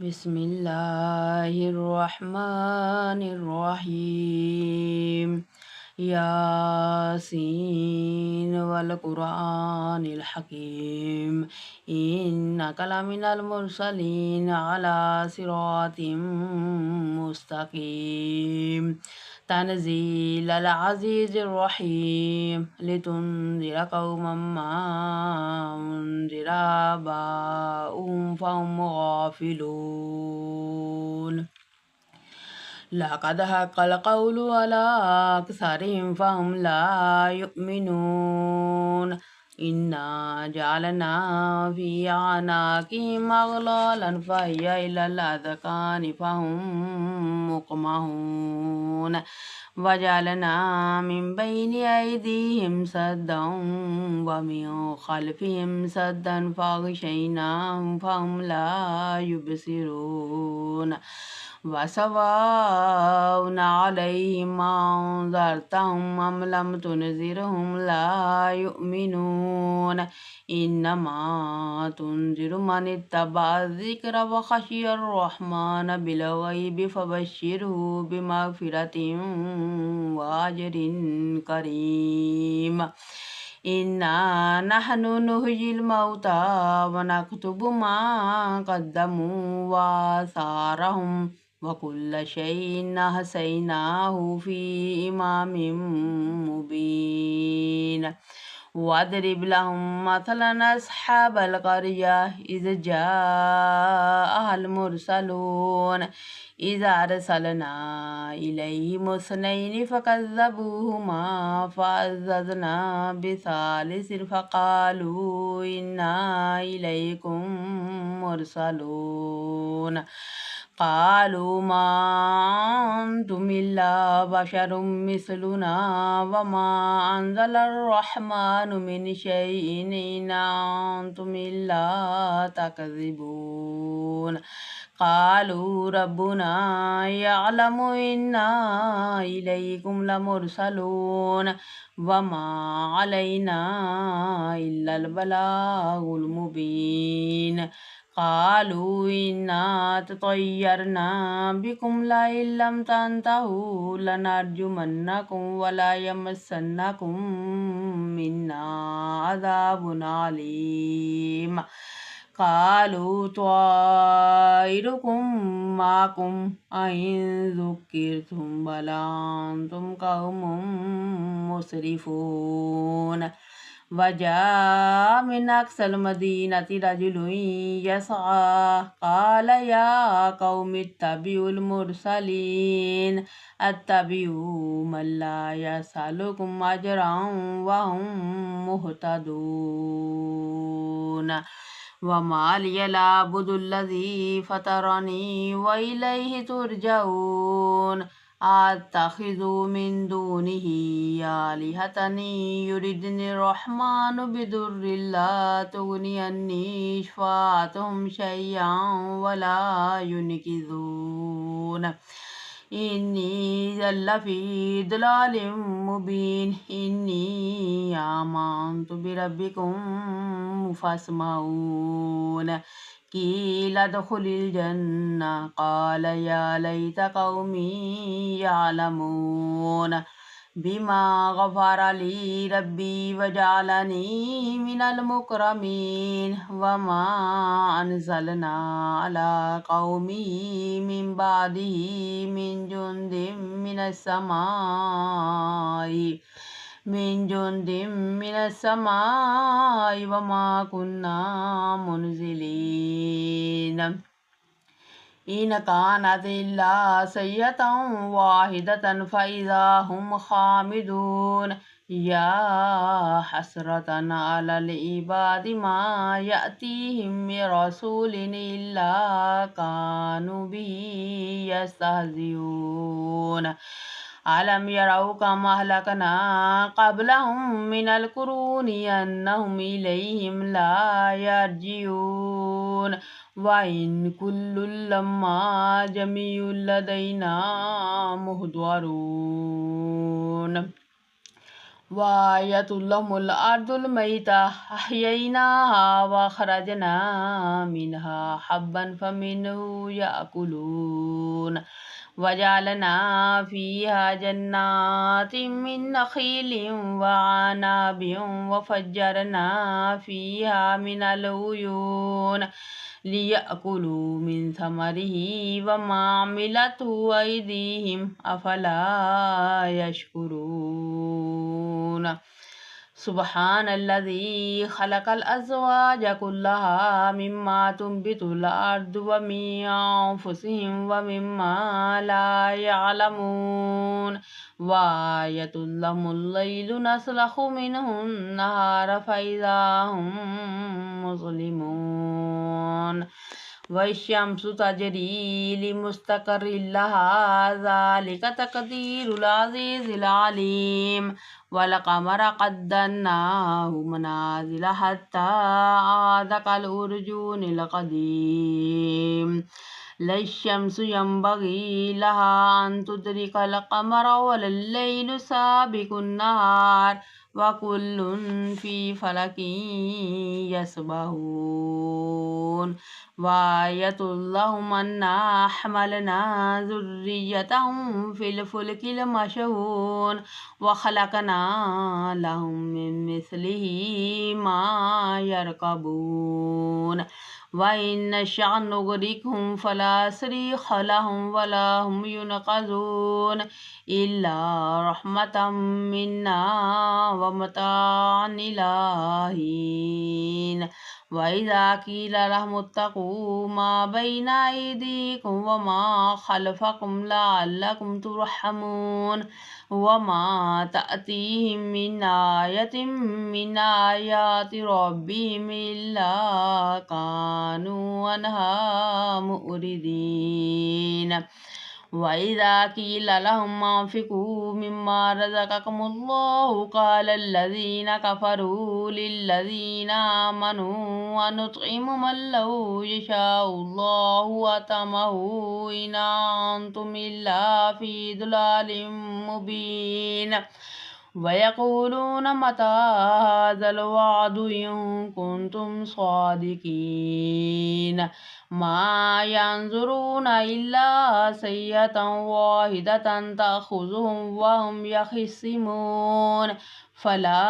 बिस्मिल्लाहिर्रहमानिर्रहीम। यासीन वल कुरानिल हकीम। इन्नका लमिनल मुरसलीन अला सिरातिम मुस्तकीम। तनज़ीलल अज़ीज़िर रहीम। लितुन्ज़िर कौमम मा उन्ज़िर आबाउहुम फहुम गाफ़िलून। लक़द हक़्क़ल क़ौलु अला अक्सरिहिम फ़हुम ला युमिनून। इन्ना जअलना फ़ी अअनाक़िहिम अग़लालन फ़हिय इलल अज़क़ानि फ़हुम मुक़महून। वजअलना मिन बैनि अयदीहिम सद्दन व मिन ख़ल्फ़िहिम सद्दन फ़अग़शयनाहुम फ़हुम ला युबसिरून। वसवाउन अलैहिम अअन्ज़रतहुम अम लम तुनज़िरहुम ला युमिनून। इन्नमा तुनज़िरु मन इत्तबअ ज़िक्र व ख़शियर रहमान बिलग़ैबि फ़बश्शिरहु बिमग़फ़िरतिन व अज्रिन करीम। इन्ना नहनु नुह्यिल मौता व नक्तुबु मा क़द्दमू व आसारहुम व कुल्ल शैइन अहसैनाहु फ़ी इमामिम मुबीन। वद्रिब लहुम मथलन अस्हाबल क़र्यह इज़ जाअहल मुरसलून। इज़ अरसलना इलैहिमुस्नैनि फ़कज़्ज़बूहुमा फ़अज़्ज़ज़ना बिसालिसिन फ़क़ालू इन्ना इलैकुम मुरसलून। क़ालू मा अंतुम इल्ला बशरुम मिस्लुना व मा अनज़लर रहमानु मिन शैइन इन अंतुम इल्ला तकज़िबून। क़ालू रब्बुना यअलमु इन्ना इलैकुम लमुरसलून व मा अलैना इल्लल बलागुल मुबीन। क़ालू इन्ना ततय्यरना बिकुम लइन लम तंतहू लनर्जुमन्नकुम व लयमस्सन्नकुम मिन्ना अज़ाबुन अलीम। क़ालू त्वाइरुकुम माकुम अइन ज़ुक्किरतुम बल अंतुम क़ौमुम मुस्रिफून। वजाअ मिन अक़सल मदीनति रजुलुन यसअ क़ाल या क़ौमि इत्तबिउल मुरसलीन। अत्तबिउ मन ला यसअलुकुम अजरन व हुम मुहतदून। वमा लिय ला अअबुदुल्लज़ी फ़तरनी व इलैहि तुरजऊन। अत्तख़िज़ु मिन दूनिही आलिहतन युरिदुनिर रहमानु बिदुर्रिन ला तुग़नि अन्नी शफ़ाअतुहुम शयअन व ला युनक़िज़ून। इन्नी इज़्ज़न लफ़ी ضलालिम मुबीन। इन्नी आमनतु बिरब्बिकुम फ़स्मऊन। क़ील उद्ख़ुलिल जन्नह क़ाल या लैत क़ौमी यअलमून। बिमा ग़फ़र ली रब्बी वजअलनी मिनल मुकरमीन। वमा अरसलना अला क़ौमिही मिन बअदिही मिन जुन्दिन मिनस समाइ वमा कुन्ना मुनज़िलीन। इन कानत इल्ला सय्यतन वाहिदतन फ़इज़ा हुम ख़ामिदून। या हसरतन अलल इबादि मा यअतीहिम मिन रसूलिन इल्ला कानू बिही यस्तहज़िऊन। अलम यरौ कम अहलकना क़ब्लहुम मिनल क़ुरूनि अन्नहुम इलैहिम ला यरजिऊन। व इन कुल्लुन लम्मा जमीउन लदैना मुहदरून। वआयतुल लहुमुल अर्दुल मैता अहयैनाहा वअखरजना मिनहा हब्बन फमिन्हु याकुलून वजअलना फीहा जन्नातिन मिन नखीलिन वअनाबिन वफज्जरना फीहा मिनल उयून लियअकुलू मिन समरिही वमा अमिलतहु अयदीहिम अफला यशकुरून। सुब्हानल्लज़ी खलक़ल अज़वाज कुल्लहा मिम्मा तुंबितुल अर्दु व मिन अनफुसिहिम व मिम्मा ला यअलमून वआयतुल लहुमुल लैलु नस्लखु मिन्हुन नहार फ़इज़ा हुम मुज़लिमून वश्शम्सु तजरी लिमुस्तक़र्रिन लहा ज़ालिका तक़दीरुल अज़ीज़िल अलीम वलक़मर क़द्दरनाहु मनाज़िला हत्ता आदा कल उर्जूनिल क़दीम लश्शम्सु यंबग़ी लहा अन तुदरिकल क़मर वलल्लैलु साबिक़ुन नहार वकुल्लुन फ़ी फ़लकिन यस्बहून वआयतुल लहुम अन्ना हमलना ज़ुर्रिय्यतहुम फ़िल फ़ुल्किल मशहून वख़लक़ना लहुम मिन मिस्लिही मा यरकबून वइन नशअ नुग़रिक़हुम फ़ला सरीख़ लहुम वला हुम युनक़ज़ून इल्ला रहमतम मिन्ना व मताअन इला हीन वइज़ा क़ील लहुमुत्तक़ू मा बैना अयदीकुम व मा ख़ल्फ़कुम लअल्लकुम तुरहमून वमा तअतीहिम मिन आयतिन मिन आयाति रब्बिहिम इल्ला कानू अन्हा मुअरिदीन वइज़ा क़ील लहुम अन्फ़िक़ू मिम्मा रज़क़कुमुल्लाहु क़ालल्लज़ीन कफ़रू लिल्लज़ीन आमनू अनुतइमु मन लौ यशाउल्लाहु अतअमहु इन अंतुम इल्ला फ़ी ज़लालिम मुबीन वयक़ूलून मता हाज़ल वअदु इन कुन्तुम सादिक़ीन मा यंज़ुरून इल्ला सय्यतन वाहिदतन तअख़ुज़ुहुम वहुम यख़िस्सिमून फ़ला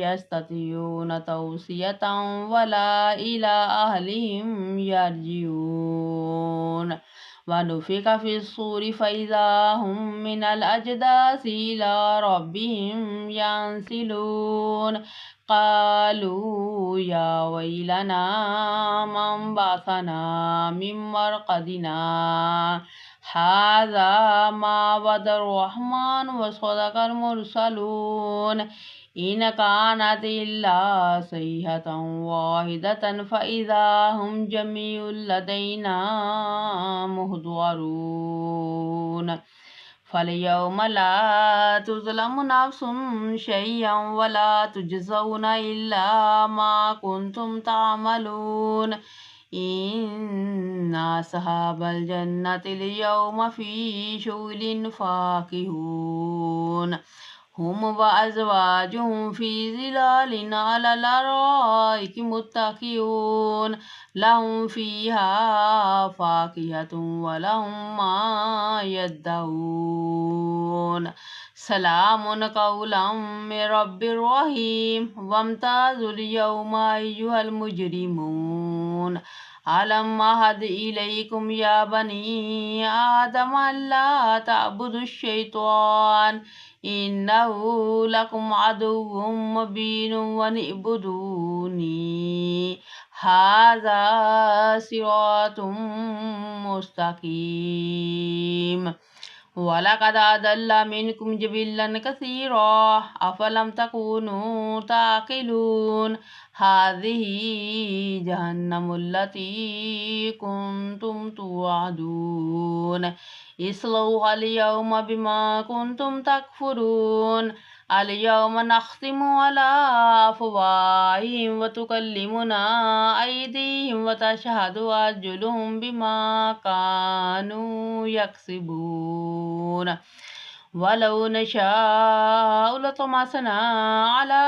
यस्ततिऊन तौसियतन वला इला अहलिहिम यरजिऊन वनुफ़िख़ फ़िस्सूरि फ़इज़ा हुम मिनल अजदासि इला रब्बिहिम यंसिलून क़ालू या वैलना मन बअसना मिन मरक़दिना हाज़ा मा वअदर रहमान व सदक़ल मुरसलून इन कानत इल्ला सय्हतन वाहिदतन फ़इज़ा हुम जमीउन लदैना मुहज़रून फ़लयौम ला तुज़लमु नफ़्सुन शय्अन वला तुजज़ौन इल्ला मा कुन्तुम तअमलून इन्ना अस्हाबल जन्नति यौम फ़ी शुग़ुलिन फ़ाकिहून हुम व अज़वाजुहुम फ़ी ज़िलालिन अलल अराइकि मुत्तक़िऊन लहुम फ़ीहा फ़ाकिहतुन व लहुम मा यद्दऊन सलामुन क़ौलन मिन रब्बिर रहीम वम्ताज़ुल यौमा अय्युहल मुजरिमून अलम अहद इलैकुम या बनी आदम अल्ला तअबुदुश शैतान इन्नहु लकुम अदुव्वुम मुबीनुन वनिअ्बुदूनी हाज़ा सिरातुम मुस्तक़ीम वलक़द अदल्ल मिनकुम जिबिल्लन कसीरा अफ़लम तकूनू ताक़िलून हाज़िही जहन्नमुल्लती कुन्तुम तुअदून इस्लौहा अल-यौम बिमा कुन्तुम तकफ़ुरून अल-यौम नख़्तिमु अला अफ़वाहिहिम व तुकल्लिमुना अयदीहिम व तशहदु अर्जुलुहुम बिमा कानू यक्सिबून वलौ नशाअ लतमसना अला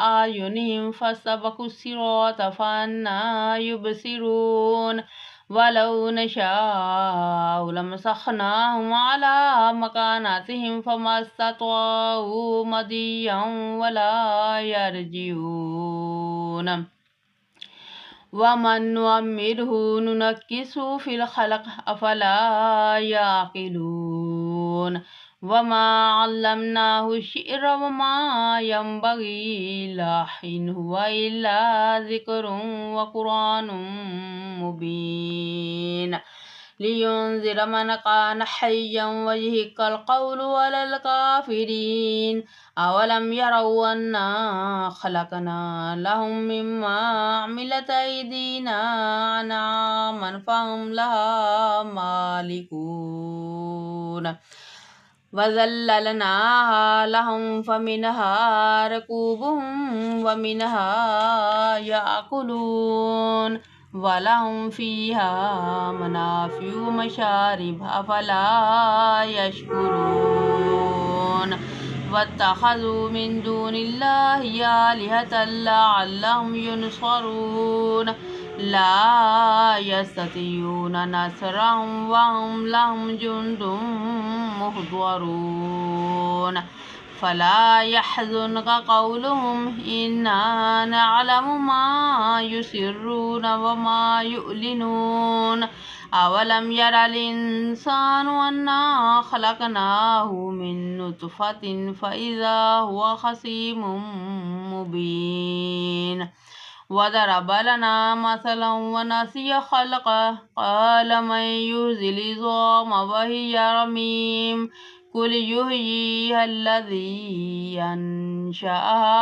आयुनिहिम फस्तबकु सिरात फअन्ना युबसिरून वलौ नशाअ लमसखनाहुम अला मकानातिहिम फमस्ततअू मदिय्यन वला यरजिऊन वमन नुअम्मिरहु नुनक्किसहु फिल खल्क़ अफला याक़िलून वमा अल्लमनाहु शिअर वमा यंबगी लहु इन हुवा इल्ला ज़िक्रुन व क़ुरआनुम मुबीन लियुनज़िर मन कान हय्यन व यहिक़्क़ल क़ौलु अलल काफ़िरीन अवलम यरौ अन्ना खलक़ना लहुम मिम्मा अमिलत अयदीना अनआमन फ़हुम लहा मालिकून वज़ल्ललनाहा लहुम फमिनहा रकूबुहुम व मिनहा याकुलून वलहुम फ़ीहा मनाफ़िउ मशारिब अफ़ला यशकुरून वत्तख़ज़ू मिन दूनिल्लाहि आलिहतन लअल्लहुम युनसरून ला यस्ततिऊन नसरहुम वहुम लहुम जुंदुम मुहज़रून फला यहज़ुनक क़ौलुहुम इन्ना नअलमु मा युसिर्रून व मा युअलिनून अवलम यरल इंसानु अन्ना खलक़नाहु मिन नुतफ़तिन फ़इज़ा हुवा ख़सीमुम मुबीन वदरब लना मसलन व नसिय ख़ल्क़ह क़ाल मन युह्यिल इज़ाम वहिय रमीम कुल युह्यिहा अल्लज़ी अंशअहा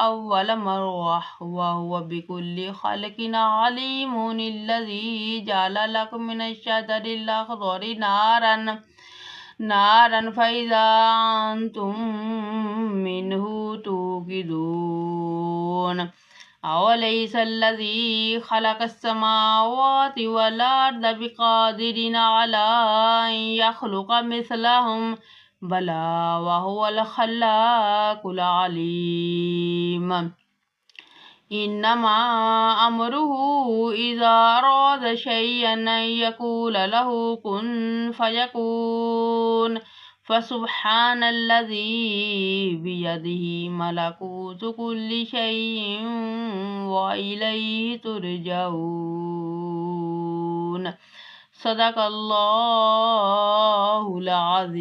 अव्वल मर्रह व हुवा बिकुल्लि ख़ल्क़िन अलीमुन अल्लज़ी जअल लकुम मिनश शजरिल अख़ज़रि नारन फ़इज़ा अंतुम मिन्हु तूक़िदून अवलैसल्लज़ी ख़लक़स समावाति वल अर्ज़ बिक़ादिरिन अला अन यख़्लुक़ मिस्लहुम बला वहुवल ख़ल्लाक़ुल अलीम इन्नमा अमरुहु इज़ा अराद शयअन अन यक़ूल लहु कुन फ़यकून फ़सुब्हानल्लज़ी बियदिही मलकूतु कुल्लि शैइन व इलैहि तुरजऊन सदक़ल्लाहुल अज़ीम।